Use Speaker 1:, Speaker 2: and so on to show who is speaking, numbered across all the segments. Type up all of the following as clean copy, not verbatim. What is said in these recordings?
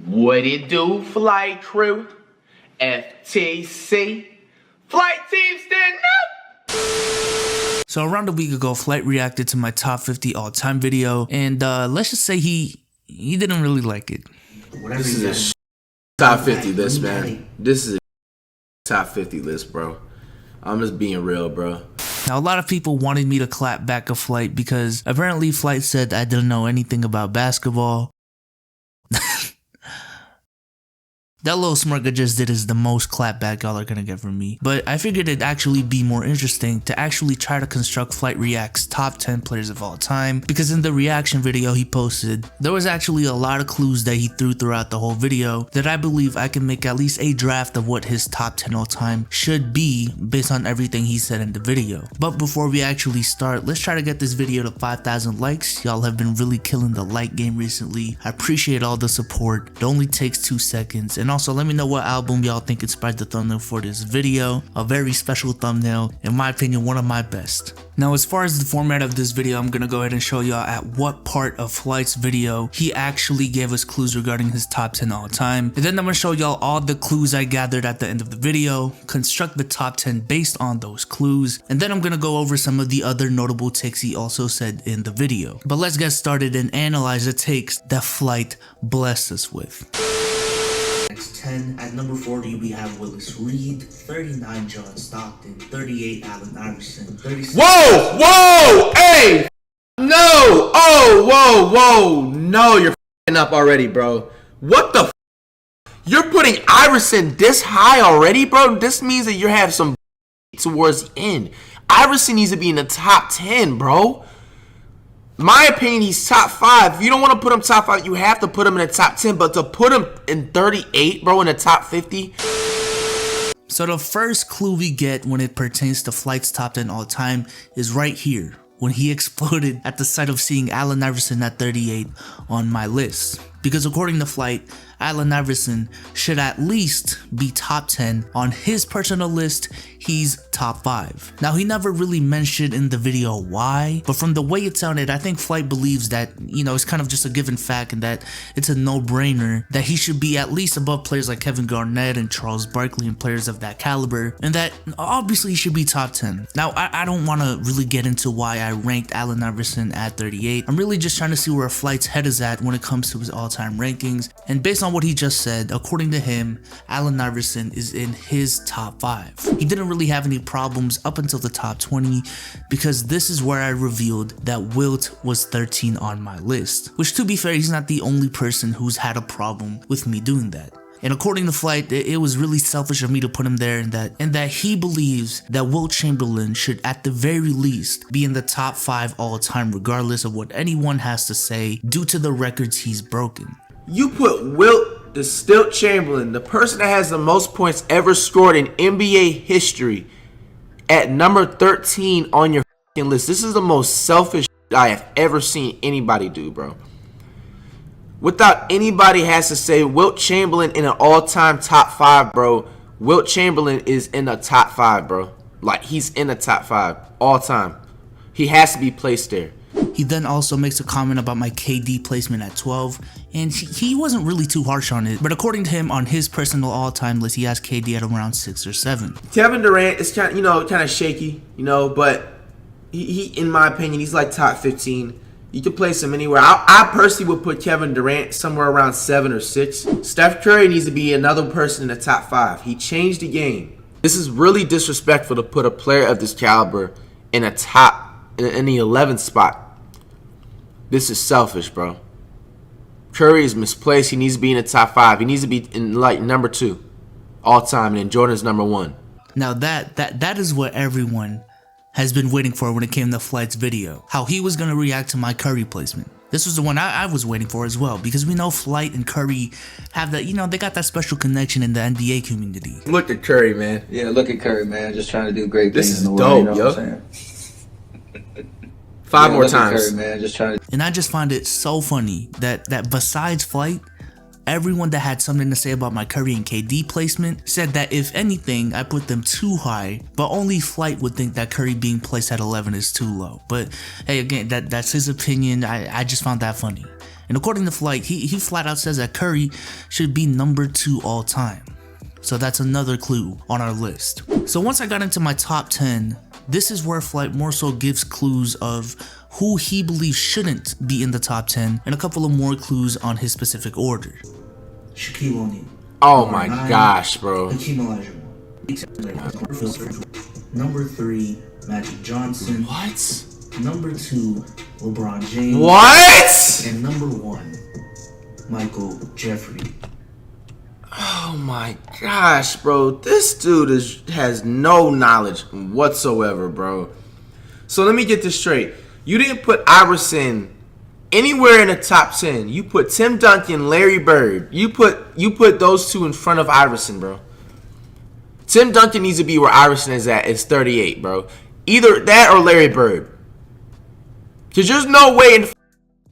Speaker 1: What it do, flight crew? FTC. Flight team stand up!
Speaker 2: So around a week ago, Flight reacted to my top 50 all-time video, and let's just say he didn't really like it.
Speaker 3: This is a top 50 list, man. This is a top 50 list, bro. I'm just being real, bro.
Speaker 2: Now, a lot of people wanted me to clap back a Flight because apparently Flight said I didn't know anything about basketball. That little smirk I just did is the most clap back y'all are gonna get from me. But I figured it'd actually be more interesting to actually try to construct FlightReacts' top 10 players of all time, because in the reaction video he posted, there was actually a lot of clues that he threw throughout the whole video that I believe I can make at least a draft of what his top 10 all time should be based on everything he said in the video. But before we actually start, let's try to get this video to 5,000 likes. Y'all have been really killing the like game recently. I appreciate all the support. It only takes 2 seconds. And also let me know what album y'all think inspired the thumbnail for this video. A very special thumbnail, in my opinion, one of my best. Now, as far as the format of this video, I'm gonna go ahead and show y'all at what part of Flight's video he actually gave us clues regarding his top 10 all time. And then I'm gonna show y'all all the clues I gathered at the end of the video, construct the top 10 based on those clues, and then I'm gonna go over some of the other notable takes he also said in the video. But let's get started and analyze the takes that Flight blessed us with. Next 10, at number 40 we have Willis Reed, 39 John Stockton, 38 Allen Iverson, 36.
Speaker 3: Whoa! Hey! No! Oh, whoa! No, you're f***ing up already, bro. What the f***? You're putting Iverson this high already, bro? This means that you have some towards the end. Iverson needs to be in the top 10, bro. My opinion, he's top 5. If you don't want to put him top 5, you have to put him in the top 10. But to put him in 38, bro, in the top 50.
Speaker 2: So the first clue we get when it pertains to Flight's top 10 all time is right here, when he exploded at the sight of seeing Allen Iverson at 38 on my list. Because according to Flight, Allen Iverson should at least be top 10. On his personal list, he's top 5. Now, he never really mentioned in the video why, but from the way it sounded, I think Flight believes that, you know, it's kind of just a given fact and that it's a no-brainer that he should be at least above players like Kevin Garnett and Charles Barkley and players of that caliber, and that obviously he should be top 10. Now, I don't want to really get into why I ranked Allen Iverson at 38. I'm really just trying to see where Flight's head is at when it comes to his all-time rankings, and based on what he just said, according to him, Allen Iverson is in his top 5. He didn't really have any problems up until the top 20, because this is where I revealed that Wilt was 13 on my list, which, to be fair, he's not the only person who's had a problem with me doing that. And according to Flight, it was really selfish of me to put him there, and that he believes that Wilt Chamberlain should at the very least be in the top 5 all time, regardless of what anyone has to say, due to the records he's broken.
Speaker 3: You put Wilt the Stilt Chamberlain, the person that has the most points ever scored in NBA history, at number 13 on your list. This is the most selfish I have ever seen anybody do, bro. Without anybody has to say, Wilt Chamberlain in an all-time top 5, bro. Wilt Chamberlain is in the top 5, bro. Like, he's in the top 5 all time. He has to be placed there.
Speaker 2: He then also makes a comment about my KD placement at 12, and he wasn't really too harsh on it, but according to him, on his personal all-time list, he has KD at around 6 or 7.
Speaker 3: Kevin Durant is kind of, kind of shaky, but he, in my opinion, he's like top 15. You can place him anywhere. I personally would put Kevin Durant somewhere around 7 or 6. Steph Curry needs to be another person in the top 5. He changed the game. This is really disrespectful to put a player of this caliber in the 11th spot. This is selfish, bro. Curry is misplaced. He needs to be in the top 5. He needs to be in like number 2 all time, and then Jordan's number 1.
Speaker 2: Now that is what everyone has been waiting for when it came to Flight's video. How he was gonna react to my Curry placement. This was the one I was waiting for as well, because we know Flight and Curry have that, they got that special connection in the NBA community.
Speaker 3: Look at Curry, man.
Speaker 4: Yeah, look at Curry, man. Just trying to do great things.
Speaker 3: This is
Speaker 4: in the
Speaker 3: dope,
Speaker 4: world, you know
Speaker 3: yo.
Speaker 4: what I'm saying?
Speaker 3: 5 more times.
Speaker 4: Curry, man. Just trying to.
Speaker 2: And I just find it so funny that besides Flight, everyone that had something to say about my Curry and KD placement said that if anything, I put them too high, but only Flight would think that Curry being placed at 11 is too low. But hey, again, that's his opinion. I just found that funny. And according to Flight, he flat out says that Curry should be number 2 all time. So that's another clue on our list. So once I got into my top 10, this is where Flight more so gives clues of who he believes shouldn't be in the top 10 and a couple of more clues on his specific order. Shaquille O'Neal.
Speaker 3: Oh my gosh, bro.
Speaker 2: Hakeem Olajuwon. Number 3, Magic Johnson.
Speaker 3: What?
Speaker 2: Number 2, LeBron James.
Speaker 3: What?
Speaker 2: And number 1, Michael Jeffrey.
Speaker 3: Oh my gosh, bro. This dude has no knowledge whatsoever, bro. So let me get this straight. You didn't put Iverson anywhere in the top 10. You put Tim Duncan, Larry Bird. You put those two in front of Iverson, bro. Tim Duncan needs to be where Iverson is at. It's 38, bro. Either that or Larry Bird. Because there's no way in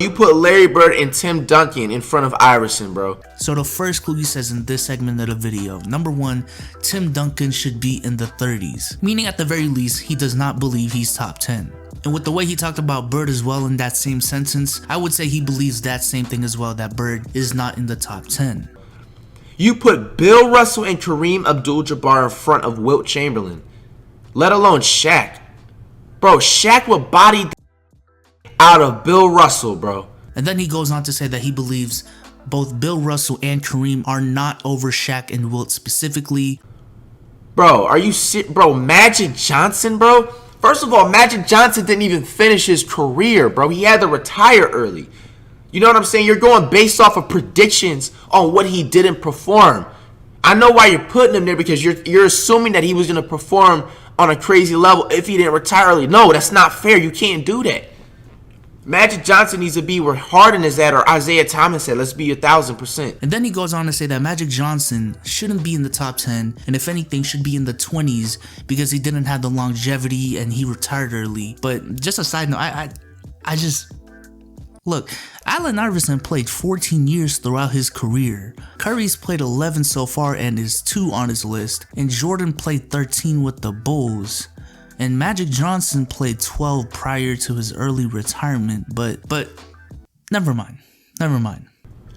Speaker 3: you put Larry Bird and Tim Duncan in front of Iverson, bro.
Speaker 2: So the first clue he says in this segment of the video, number 1, Tim Duncan should be in the 30s. Meaning at the very least, he does not believe he's top 10. And with the way he talked about Bird as well in that same sentence, I would say he believes that same thing as well, that Bird is not in the top 10.
Speaker 3: You put Bill Russell and Kareem Abdul-Jabbar in front of Wilt Chamberlain. Let alone Shaq. Bro, Shaq would body out of Bill Russell, bro.
Speaker 2: And then he goes on to say that he believes both Bill Russell and Kareem are not over Shaq and Wilt specifically.
Speaker 3: Bro, are you sick? Bro, Magic Johnson, bro? First of all, Magic Johnson didn't even finish his career, bro. He had to retire early. You know what I'm saying? You're going based off of predictions on what he didn't perform. I know why you're putting him there, because you're assuming that he was going to perform on a crazy level if he didn't retire early. No, that's not fair. You can't do that. Magic Johnson needs to be where Harden is at, or Isaiah Thomas at. Let's be 1,000%.
Speaker 2: And then he goes on to say that Magic Johnson shouldn't be in the top 10, and if anything should be in the 20s because he didn't have the longevity and he retired early. But just a side note, I just... Look, Allen Iverson played 14 years throughout his career. Curry's played 11 so far and is 2 on his list, and Jordan played 13 with the Bulls. And Magic Johnson played 12 prior to his early retirement, but never mind.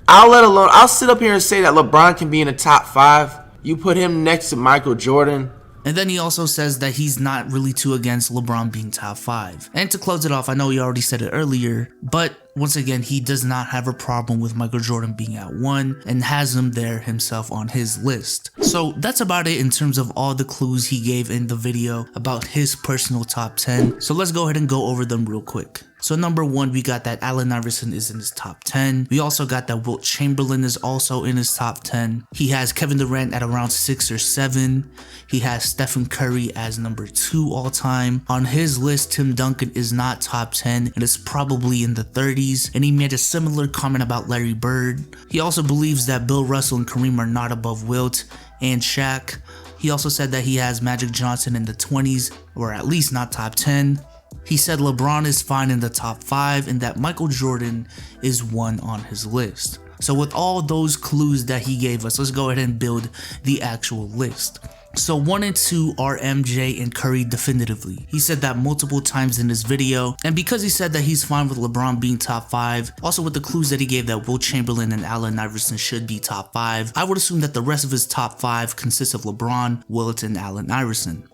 Speaker 3: I'll sit up here and say that LeBron can be in the top 5. You put him next to Michael Jordan.
Speaker 2: And then he also says that he's not really too against LeBron being top 5. And to close it off, I know he already said it earlier, but once again, he does not have a problem with Michael Jordan being at 1 and has him there himself on his list. So that's about it in terms of all the clues he gave in the video about his personal top 10. So let's go ahead and go over them real quick. So number 1, we got that Allen Iverson is in his top 10. We also got that Wilt Chamberlain is also in his top 10. He has Kevin Durant at around 6 or 7. He has Stephen Curry as number 2 all time. On his list, Tim Duncan is not top 10 and is probably in the 30s. And he made a similar comment about Larry Bird. He also believes that Bill Russell and Kareem are not above Wilt and Shaq. He also said that he has Magic Johnson in the 20s, or at least not top 10. He said LeBron is fine in the top 5 and that Michael Jordan is 1 on his list. So with all those clues that he gave us, let's go ahead and build the actual list. So 1 and 2 are MJ and Curry definitively. He said that multiple times in this video, and because he said that he's fine with LeBron being top 5, also with the clues that he gave that Wilt Chamberlain and Allen Iverson should be top 5, I would assume that the rest of his top 5 consists of LeBron, Wilt, and Allen Iverson.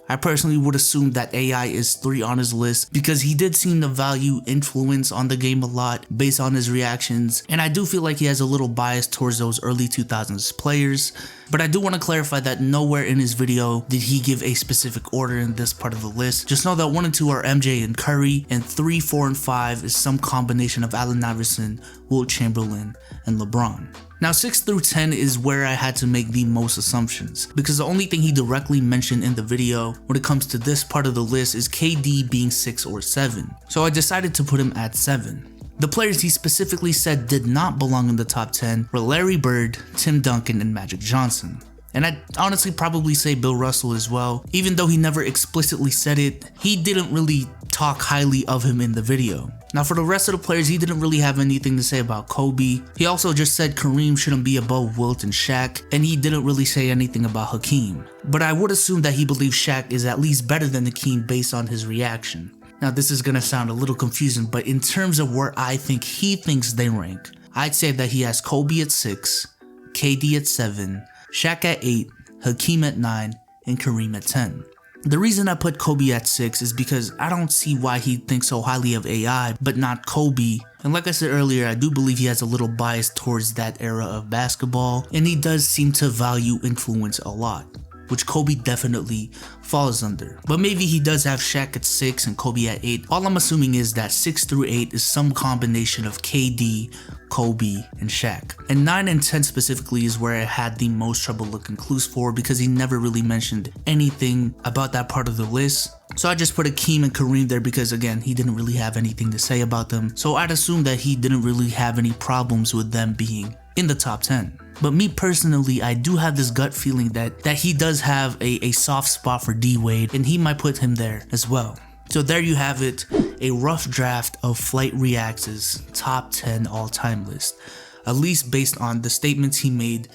Speaker 2: I personally would assume that AI is 3 on his list because he did seem to value influence on the game a lot based on his reactions, and I do feel like he has a little bias towards those early 2000s players. But I do want to clarify that nowhere in his video did he give a specific order in this part of the list. Just know that 1 and 2 are MJ and Curry, and 3, 4, and 5 is some combination of Allen Iverson, Wilt Chamberlain, and LeBron. Now 6 through 10 is where I had to make the most assumptions, because the only thing he directly mentioned in the video when it comes to this part of the list is KD being 6 or 7. So I decided to put him at 7. The players he specifically said did not belong in the top 10 were Larry Bird, Tim Duncan, and Magic Johnson. And I'd honestly probably say Bill Russell as well. Even though he never explicitly said it, he didn't really talk highly of him in the video. Now for the rest of the players, he didn't really have anything to say about Kobe. He also just said Kareem shouldn't be above Wilt and Shaq, and he didn't really say anything about Hakeem. But I would assume that he believes Shaq is at least better than Hakeem based on his reaction. Now this is gonna sound a little confusing, but in terms of where I think he thinks they rank, I'd say that he has Kobe at 6, KD at 7, Shaq at 8, Hakeem at 9, and Kareem at 10. The reason I put Kobe at 6 is because I don't see why he thinks so highly of AI but not Kobe. And like I said earlier, I do believe he has a little bias towards that era of basketball, and he does seem to value influence a lot, which Kobe definitely falls under. But maybe he does have Shaq at 6 and Kobe at 8. All I'm assuming is that 6 through 8 is some combination of KD, Kobe, and Shaq. And 9 and 10 specifically is where I had the most trouble looking clues for, because he never really mentioned anything about that part of the list. So I just put Hakeem and Kareem there because again, he didn't really have anything to say about them. So I'd assume that he didn't really have any problems with them being in the top 10. But me personally, I do have this gut feeling that he does have a soft spot for D Wade, and he might put him there as well. So there you have it, a rough draft of FlightReacts' top 10 all-time list, at least based on the statements he made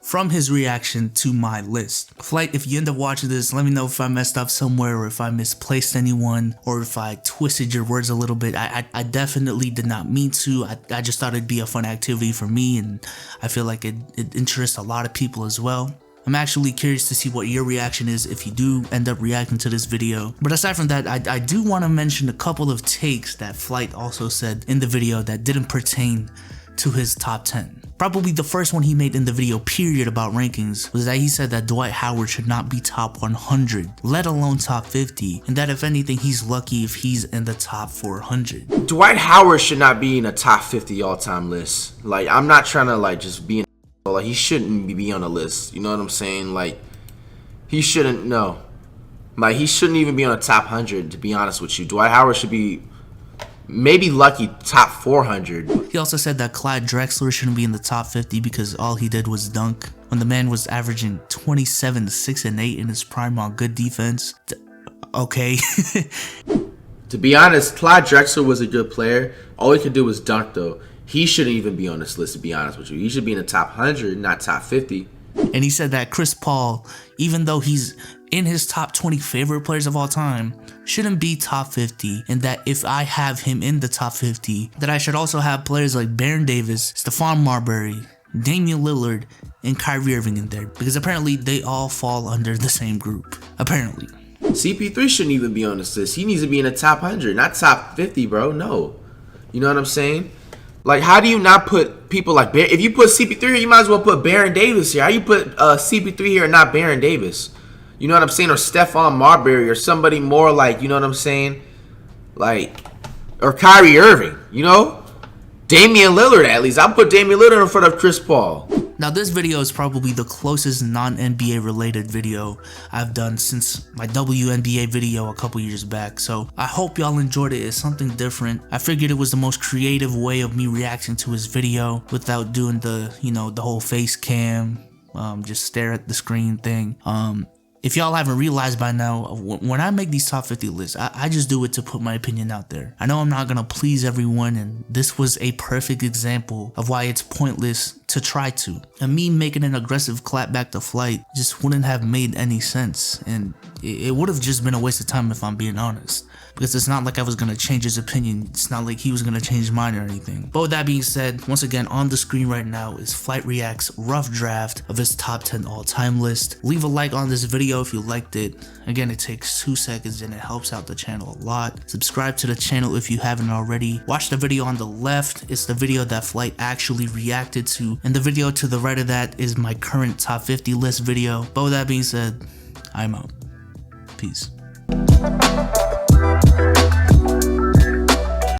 Speaker 2: from his reaction to my list. Flight, if you end up watching this, let me know if I messed up somewhere, or if I misplaced anyone, or if I twisted your words a little bit. I definitely did not mean to. I just thought it'd be a fun activity for me, and I feel like it interests a lot of people as well. I'm actually curious to see what your reaction is if you do end up reacting to this video. But aside from that, I do want to mention a couple of takes that Flight also said in the video that didn't pertain to his top 10. Probably the first one he made in the video period about rankings was that he said that Dwight Howard should not be top 100, let alone top 50, and that if anything he's lucky if he's in the top 400.
Speaker 3: Dwight Howard should not be in a top 50 all-time list. Like, I'm not trying to like just be in, like, he shouldn't be on a list. You know what I'm saying? Like, he shouldn't, no. Like, he shouldn't even be on a top 100, to be honest with you. Dwight Howard should be maybe lucky top 400.
Speaker 2: He also said that Clyde Drexler shouldn't be in the top 50 because all he did was dunk, when the man was averaging 27, 6, and 8 in his prime on good defense. Okay.
Speaker 3: To be honest, Clyde Drexler was a good player. All he could do was dunk, though. He shouldn't even be on this list, to be honest with you. He should be in the top 100, not top 50.
Speaker 2: And he said that Chris Paul, even though he's in his top 20 favorite players of all time, shouldn't be top 50, and that if I have him in the top 50, that I should also have players like Baron Davis, Stephon Marbury, Damian Lillard, and Kyrie Irving in there, because apparently they all fall under the same group, apparently.
Speaker 3: CP3 shouldn't even be on this list. He needs to be in the top 100, not top 50, bro. No. You know what I'm saying? Like, how do you not put people like If you put CP3 here, you might as well put Baron Davis here. How you put CP3 here and not Baron Davis? You know what I'm saying? Or Stephon Marbury or somebody more like, you know what I'm saying? Like, or Kyrie Irving, you know? Damian Lillard, at least. I'll put Damian Lillard in front of Chris Paul.
Speaker 2: Now this video is probably the closest non-NBA related video I've done since my WNBA video a couple years back, so I hope y'all enjoyed it. It's something different. I figured it was the most creative way of me reacting to his video without doing the, you know, the whole face cam, just stare at the screen thing. If y'all haven't realized by now, when I make these top 50 lists, I just do it to put my opinion out there. I know I'm not gonna please everyone, and this was a perfect example of why it's pointless to try to. And me making an aggressive clapback to Flight just wouldn't have made any sense, and it would have just been a waste of time if I'm being honest. Because it's not like I was gonna change his opinion, it's not like he was gonna change mine or anything. But with that being said, once again on the screen right now is FlightReacts' rough draft of his top 10 all-time list. Leave a like on this video if you liked it. Again, it takes 2 seconds and it helps out the channel a lot. Subscribe to the channel if you haven't already. Watch the video on the left, it's the video that Flight actually reacted to, and the video to the right of that is my current top 50 list video. But with that being said, I'm out. Peace.